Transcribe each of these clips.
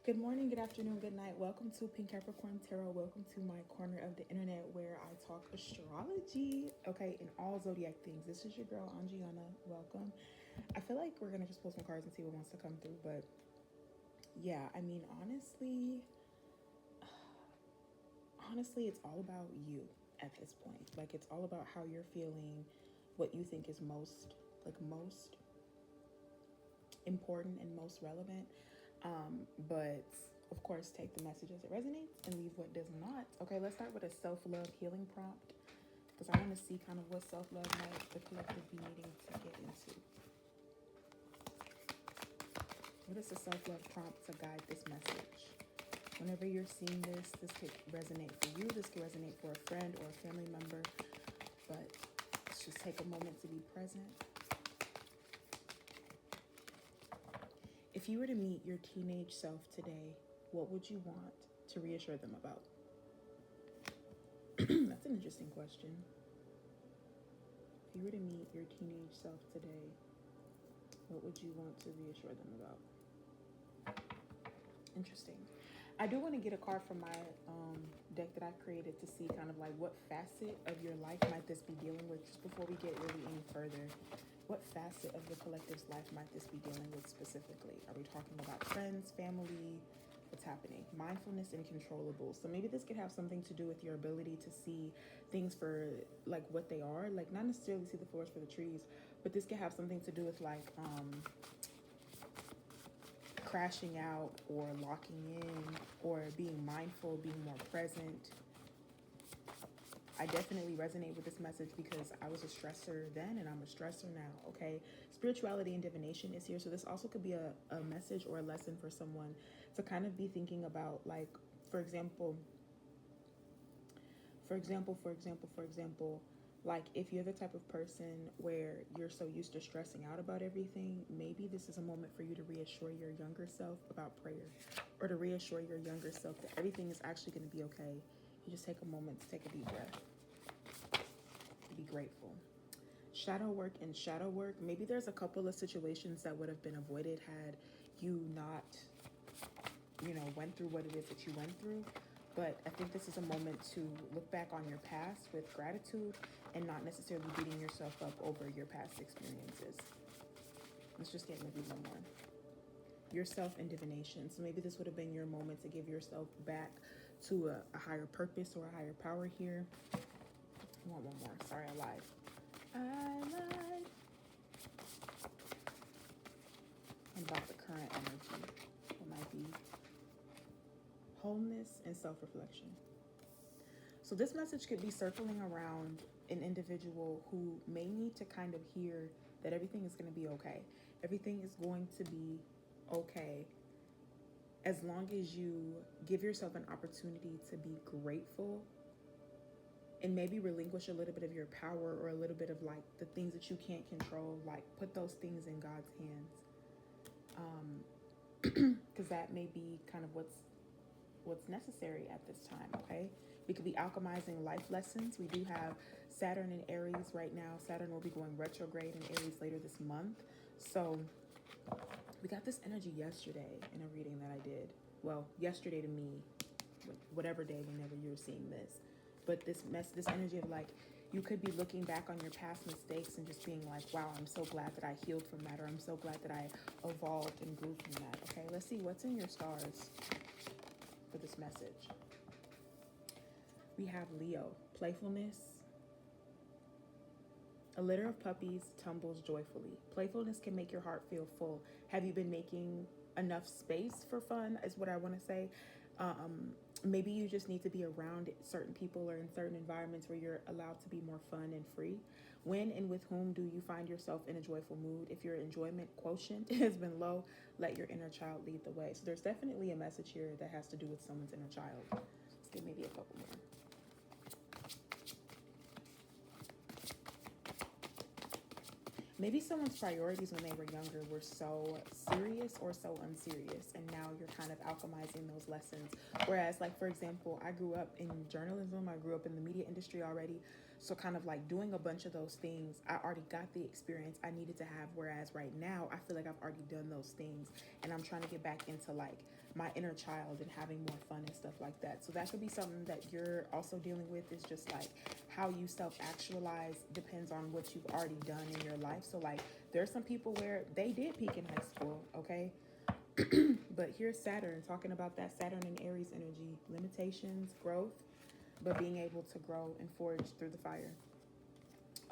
Good morning, good afternoon, good night. Welcome to Pink Capricorn Tarot. Welcome to my corner of the internet where I talk astrology, okay, and all zodiac things. This is your girl, Angiana. Welcome. I feel like we're going to just pull some cards and see what wants to come through, but yeah, I mean, honestly, it's all about you at this point. Like, it's all about how you're feeling, what you think is most important and most relevant. But of course, take the message as it resonates and leave what does not. Okay, let's start with a self-love healing prompt because I want to see kind of what self-love might the collective be needing to get into. What is the self-love prompt to guide this message? Whenever you're seeing this could resonate for you. This could resonate for a friend or a family member. But let's just take a moment to be present. If you were to meet your teenage self today, what would you want to reassure them about? That's an interesting question. If you were to meet your teenage self today, what would you want to reassure them about? Interesting. I do want to get a card from my deck that I created to see kind of like what facet of your life might this be dealing with just before we get really any further. What facet of the collective's life might this be dealing with specifically? Are we talking about friends, family? What's happening? Mindfulness and controllables. So maybe this could have something to do with your ability to see things for like what they are. Like not necessarily see the forest for the trees, but this could have something to do with like crashing out or locking in or being mindful, being more present. I definitely resonate with this message because I was a stressor then and I'm a stressor now, okay? Spirituality and divination is here. So this also could be a message or a lesson for someone to kind of be thinking about, like, for example, like if you're the type of person where you're so used to stressing out about everything, maybe this is a moment for you to reassure your younger self about prayer or to reassure your younger self that everything is actually going to be okay. You just take a moment to take a deep breath. Be grateful. Shadow work and shadow work. Maybe there's a couple of situations that would have been avoided had you not, went through what it is that you went through. But I think this is a moment to look back on your past with gratitude and not necessarily beating yourself up over your past experiences. Let's just get maybe one more. Yourself and divination. So maybe this would have been your moment to give yourself back to a higher purpose or a higher power here. I want one more. Sorry, I lied. And about the current energy. It might be wholeness and self-reflection. So this message could be circling around an individual who may need to kind of hear that everything is going to be okay. Everything is going to be okay as long as you give yourself an opportunity to be grateful and maybe relinquish a little bit of your power or a little bit of like the things that you can't control, like put those things in God's hands. Because that may be kind of what's necessary at this time, okay? We could be alchemizing life lessons. We do have Saturn in Aries right now. Saturn will be going retrograde in Aries later this month. So we got this energy yesterday in a reading that I did. Well, yesterday to me, whatever day, whenever you're seeing this. But this energy of like, you could be looking back on your past mistakes and just being like, wow, I'm so glad that I healed from that, or I'm so glad that I evolved and grew from that. Okay, let's see what's in your stars for this message. We have Leo, playfulness. A litter of puppies tumbles joyfully. Playfulness can make your heart feel full. Have you been making enough space for fun is what I want to say. Maybe you just need to be around certain people or in certain environments where you're allowed to be more fun and free. When and with whom do you find yourself in a joyful mood? If your enjoyment quotient has been low, let your inner child lead the way. So there's definitely a message here that has to do with someone's inner child. Let's get maybe a couple more. Maybe someone's priorities when they were younger were so serious or so unserious, and now you're kind of alchemizing those lessons. Whereas, like, for example, I grew up in journalism, I grew up in the media industry already, So kind of like doing a bunch of those things, I already got the experience I needed to have. Whereas right now, I feel like I've already done those things, and I'm trying to get back into like my inner child and having more fun and stuff like that. So that could be something that you're also dealing with, is just like how you self-actualize depends on what you've already done in your life. So like there's some people where they did peak in high school, okay? But here's Saturn talking about that Saturn and Aries energy, limitations, growth, but being able to grow and forge through the fire.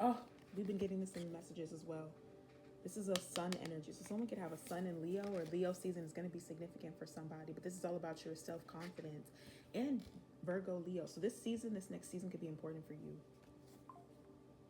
Oh, we've been getting this in messages as well. This is a sun energy. So someone could have a sun in Leo, or Leo season is going to be significant for somebody. But this is all about your self-confidence and Virgo, Leo. So this season, this next season could be important for you.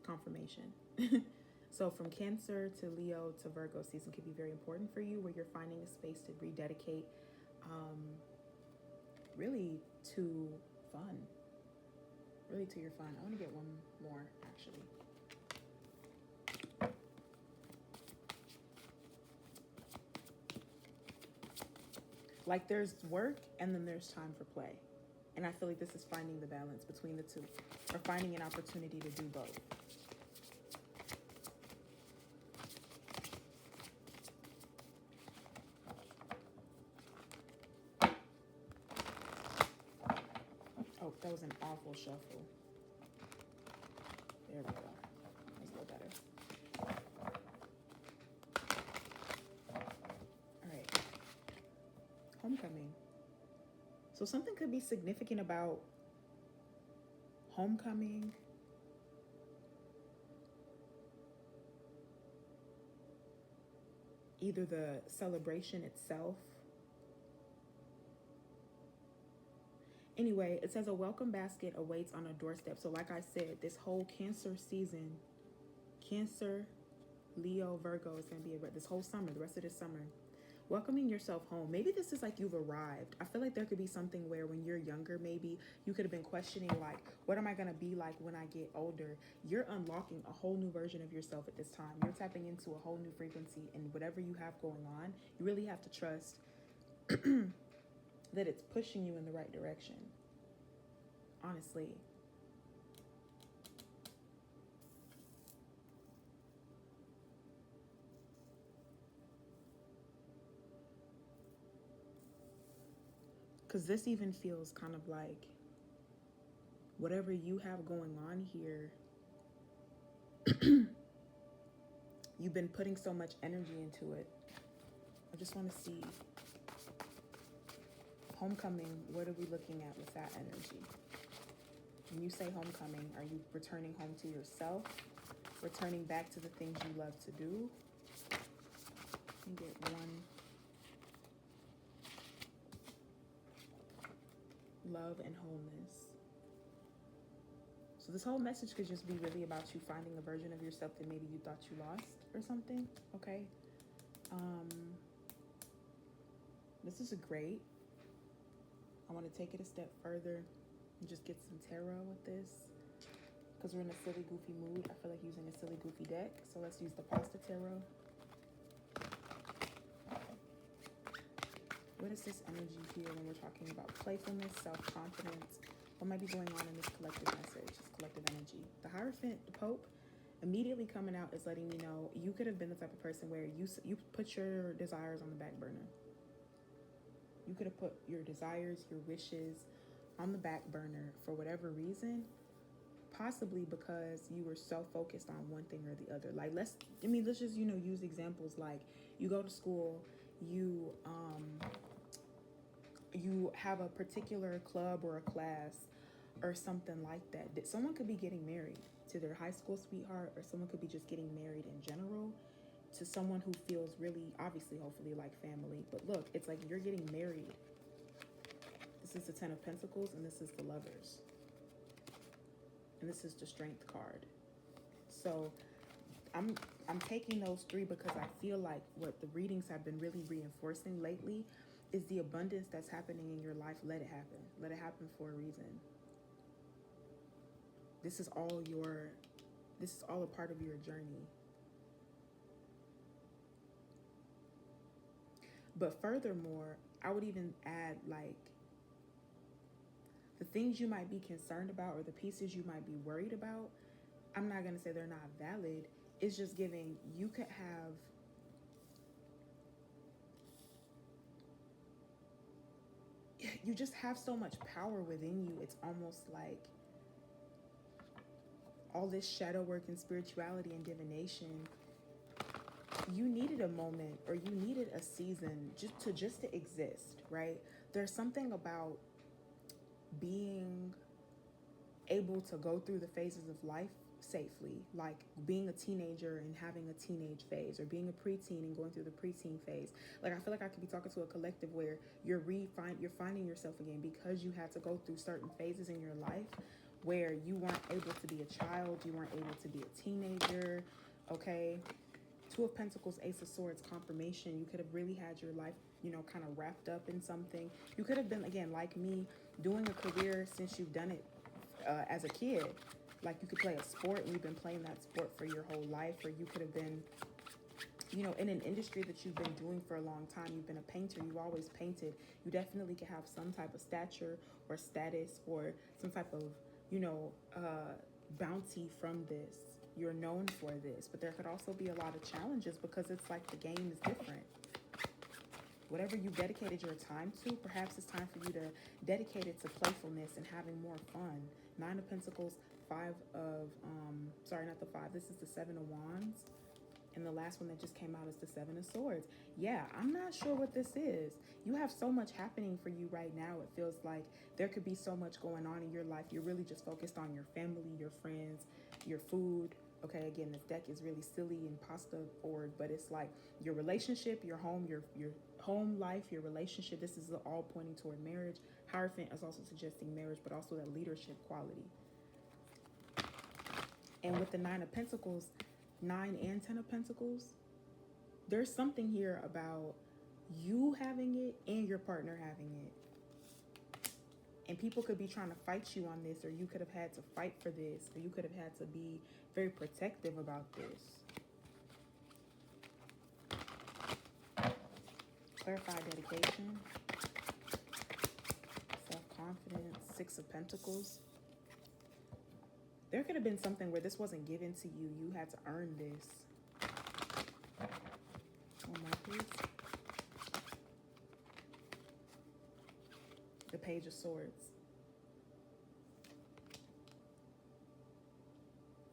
Confirmation. So from Cancer to Leo to Virgo season could be very important for you, where you're finding a space to rededicate really to fun. Really to your fun. I want to get one more actually. Like there's work and then there's time for play. And I feel like this is finding the balance between the two, or finding an opportunity to do both. Oh, that was an awful shuffle. There we go. That's a little better. All right. Homecoming. So something could be significant about homecoming. Either the celebration itself. Anyway, it says a welcome basket awaits on a doorstep. So like I said, this whole Cancer season, Cancer, Leo, Virgo is going to be this whole summer, the rest of this summer. Welcoming yourself home. Maybe this is like you've arrived. I feel like there could be something where when you're younger, maybe you could have been questioning like, what am I going to be like when I get older? You're unlocking a whole new version of yourself at this time. You're tapping into a whole new frequency, and whatever you have going on, you really have to trust that it's pushing you in the right direction. Honestly. Because this even feels kind of like whatever you have going on here, you've been putting so much energy into it. I just want to see homecoming. What are we looking at with that energy? When you say homecoming, are you returning home to yourself? Returning back to the things you love to do? Let me get one. Love and wholeness. So this whole message could just be really about you finding a version of yourself that maybe you thought you lost or something, okay? This is great. I want to take it a step further and just get some tarot with this, because we're in a silly, goofy mood. I feel like using a silly, goofy deck. So let's use the pasta tarot. What is this energy here when we're talking about playfulness, self-confidence? What might be going on in this collective message, this collective energy? The Hierophant, the Pope, immediately coming out is letting me know you could have been the type of person where you put your desires on the back burner. You could have put your desires, your wishes on the back burner for whatever reason, possibly because you were so focused on one thing or the other. Like let's just, use examples like you go to school, you have a particular club or a class or something like that. Someone could be getting married to their high school sweetheart, or someone could be just getting married in general to someone who feels really, obviously, hopefully like family. But look, it's like you're getting married. This is the Ten of Pentacles, and this is the Lovers. And this is the Strength card. So I'm taking those three because I feel like what the readings have been really reinforcing lately is the abundance that's happening in your life. Let it happen. Let it happen for a reason. This is all a part of your journey. But furthermore, I would even add like the things you might be concerned about or the pieces you might be worried about, I'm not going to say they're not valid. It's just giving, you could have, you just have so much power within you. It's almost like all this shadow work and spirituality and divination, you needed a moment, or you needed a season just to exist, right? There's something about being able to go through the phases of life safely, like being a teenager and having a teenage phase, or being a preteen and going through the preteen phase. Like, I feel like I could be talking to a collective where you're finding yourself again because you had to go through certain phases in your life where you weren't able to be a child, you weren't able to be a teenager. Okay, Two of Pentacles, Ace of Swords, confirmation. You could have really had your life, kind of wrapped up in something. You could have been, again, like me, doing a career since you've done it as a kid. Like, you could play a sport and you've been playing that sport for your whole life, or you could have been, in an industry that you've been doing for a long time. You've been a painter, you've always painted. You definitely could have some type of stature or status or some type of, bounty from this. You're known for this, but there could also be a lot of challenges because it's like the game is different. Whatever you dedicated your time to, perhaps it's time for you to dedicate it to playfulness and having more fun. Nine of Pentacles, not the five. This is the Seven of Wands. And the last one that just came out is the Seven of Swords. Yeah, I'm not sure what this is. You have so much happening for you right now. It feels like there could be so much going on in your life. You're really just focused on your family, your friends, your food. Okay, again, this deck is really silly and pasta forward, but it's like your relationship, your home, your home life, your relationship. This is all pointing toward marriage. Hierophant is also suggesting marriage, but also that leadership quality. And with the Nine of Pentacles, 9 and 10 of Pentacles, there's something here about you having it and your partner having it. And people could be trying to fight you on this, or you could have had to fight for this, or you could have had to be very protective about this. Clarified dedication, self-confidence, Six of Pentacles. There could have been something where this wasn't given to you. You had to earn this. One more, please. The Page of Swords.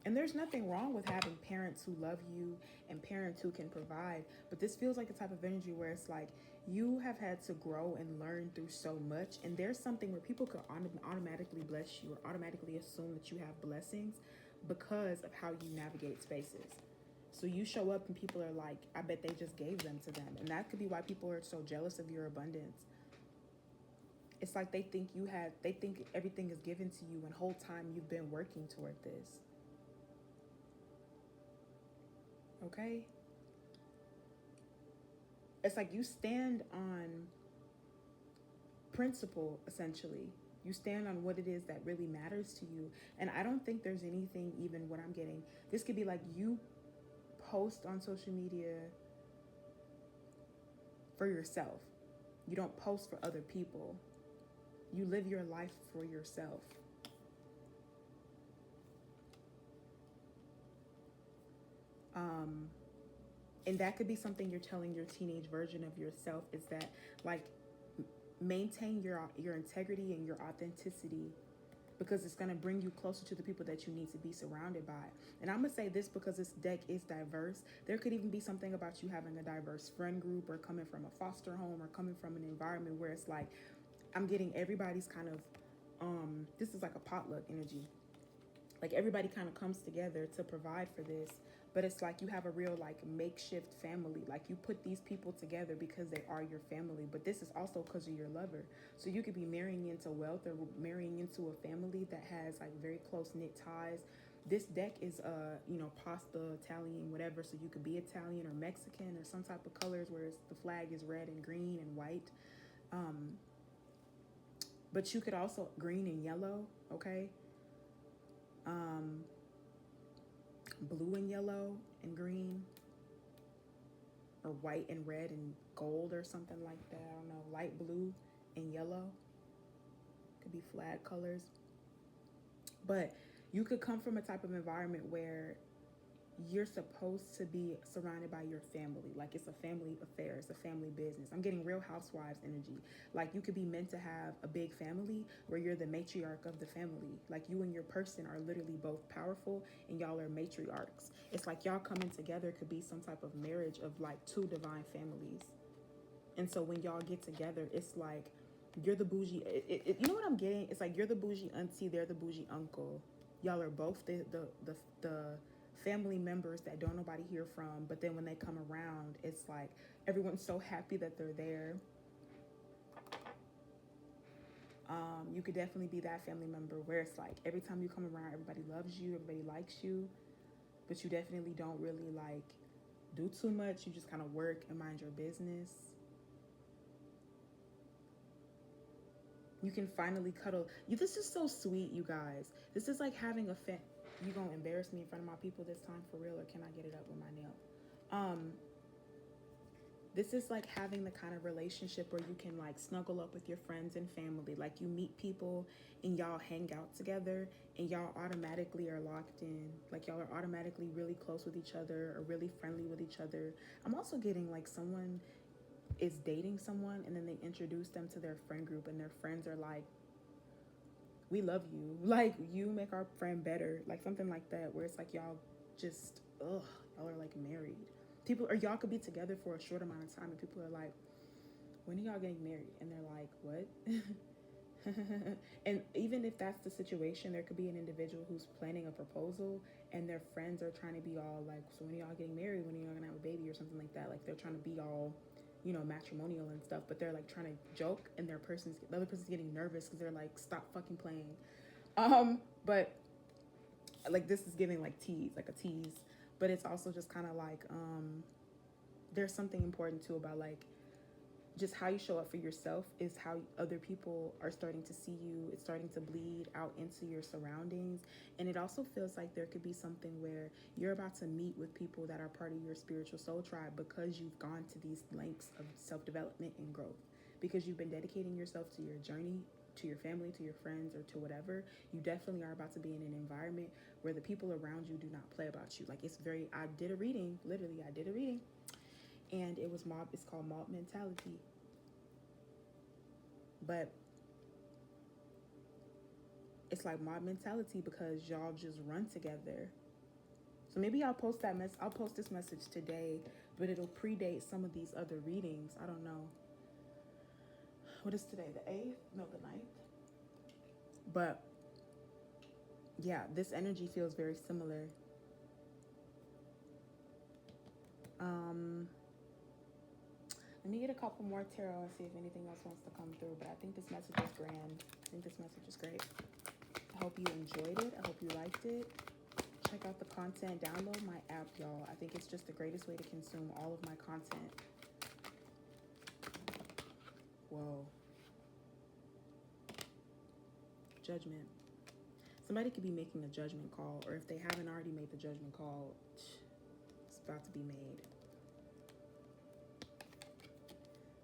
And there's nothing wrong with having parents who love you and parents who can provide, but this feels like a type of energy where it's like you have had to grow and learn through so much, and there's something where people could automatically bless you or automatically assume that you have blessings because of how you navigate spaces. So you show up and people are like, I bet they just gave them to them. And that could be why people are so jealous of your abundance. It's like they think everything is given to you, and whole time you've been working toward this. Okay? It's like you stand on principle, essentially. You stand on what it is that really matters to you. And I don't think there's anything, even what I'm getting. This could be like you post on social media for yourself. You don't post for other people. You live your life for yourself. And that could be something you're telling your teenage version of yourself, is that, like, maintain your integrity and your authenticity, because it's going to bring you closer to the people that you need to be surrounded by. And I'm going to say this because this deck is diverse. There could even be something about you having a diverse friend group, or coming from a foster home, or coming from an environment where it's like, I'm getting everybody's kind of, this is like a potluck energy. Like, everybody kind of comes together to provide for this. But it's like you have a real, like, makeshift family. Like, you put these people together because they are your family. But this is also because of your lover. So you could be marrying into wealth, or marrying into a family that has, like, very close-knit ties. This deck is, pasta, Italian, whatever. So you could be Italian or Mexican, or some type of colors where the flag is red and green and white. But you could also green and yellow, okay? Blue and yellow and green, or white and red and gold, or something like that. I don't know. Light blue and yellow could be flag colors. But You could come from a type of environment where you're supposed to be surrounded by your family. Like it's a family affair, it's a family business. I'm getting Real Housewives energy. Like you could be meant to have a big family where you're the matriarch of the family. Like you and your person are literally both powerful and y'all are matriarchs. It's like y'all coming together could be some type of marriage of like two divine families. And so when y'all get together, it's like you're the bougie. You know what I'm getting? It's like you're the bougie auntie, they're the bougie uncle. Y'all are both the family members that don't nobody hear from, but then when they come around, it's like everyone's so happy that they're there. You could definitely be that family member where it's like every time you come around, everybody loves you, everybody likes you, but you definitely don't really like do too much. You just kind of work and mind your business. You can finally cuddle. This is so sweet, you guys. This is like having a you gonna embarrass me in front of my people this time for real, or can I get it up with my nail? This is like having the kind of relationship where you can like snuggle up with your friends and family. Like you meet people and y'all hang out together and y'all automatically are locked in. Like y'all are automatically really close with each other or really friendly with each other. I'm also getting like someone is dating someone and then they introduce them to their friend group and their friends are like, we love you, like you make our friend better, like something like that, where it's like y'all just y'all are like married. People, or y'all could be together for a short amount of time and people are like, when are y'all getting married? And they're like, what? And even if that's the situation, there could be an individual who's planning a proposal and their friends are trying to be all like, so when are y'all getting married? When are y'all gonna have a baby or something like that? Like they're trying to be all, you know, matrimonial and stuff, but they're like trying to joke and the other person's getting nervous because they're like, stop fucking playing. But like this is giving like like a tease, but it's also just kind of like there's something important too about like just how you show up for yourself is how other people are starting to see you. It's starting to bleed out into your surroundings. And it also feels like there could be something where you're about to meet with people that are part of your spiritual soul tribe because you've gone to these lengths of self-development and growth. Because you've been dedicating yourself to your journey, to your family, to your friends, or to whatever. You definitely are about to be in an environment where the people around you do not play about you. Like it's very, I did a reading, and it's called mob mentality. But it's like mob mentality because y'all just run together. So maybe I'll post this message today, but it'll predate some of these other readings. I don't know. What is today? The 8th? No, the 9th. But yeah, this energy feels very similar. Let me get a couple more tarot and see if anything else wants to come through. But I think this message is grand. I think this message is great. I hope you enjoyed it. I hope you liked it. Check out the content. Download my app, y'all. I think it's just the greatest way to consume all of my content. Whoa. Judgment. Somebody could be making a judgment call, or if they haven't already made the judgment call, it's about to be made.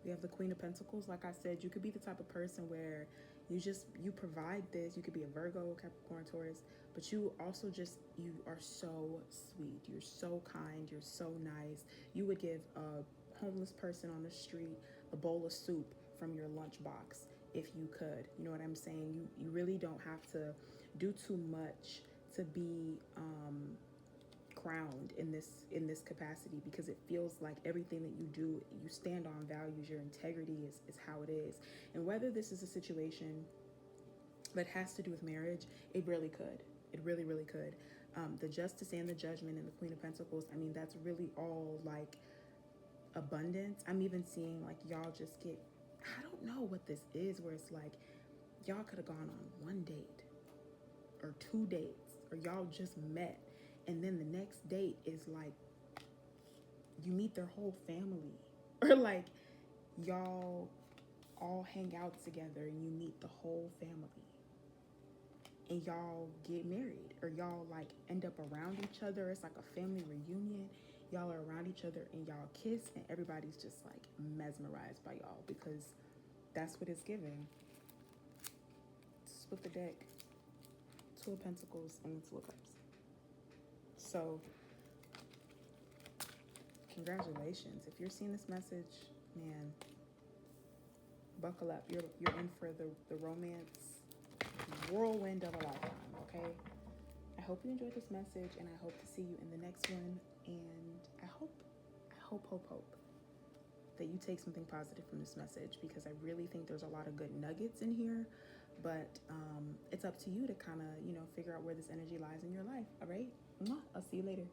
We have the Queen of Pentacles. Like I said, you could be the type of person where you provide this. You could be a Virgo, Capricorn, Taurus, but you also you are so sweet. You're so kind. You're so nice. You would give a homeless person on the street a bowl of soup from your lunchbox if you could. You know what I'm saying? You really don't have to do too much to be crowned in this capacity, because it feels like everything that you do, you stand on values. Your integrity is how it is. And whether this is a situation that has to do with marriage, it really could. It really, really could. The Justice and the Judgment and the Queen of Pentacles, I mean, that's really all like abundance. I'm even seeing like y'all just get, I don't know what this is, where it's like y'all could have gone on one date or 2 dates, or y'all just met, and then the next date is like you meet their whole family, or like y'all all hang out together and you meet the whole family and y'all get married, or y'all like end up around each other. It's like a family reunion. Y'all are around each other and y'all kiss, and everybody's just like mesmerized by y'all, because that's what it's giving. Split the deck. Two of Pentacles and the Two of Cups. So, congratulations. If you're seeing this message, man, buckle up. You're in for the romance whirlwind of a lifetime, okay? I hope you enjoyed this message, and I hope to see you in the next one. And I hope that you take something positive from this message, because I really think there's a lot of good nuggets in here. But it's up to you to kind of, figure out where this energy lies in your life. All right? I'll see you later.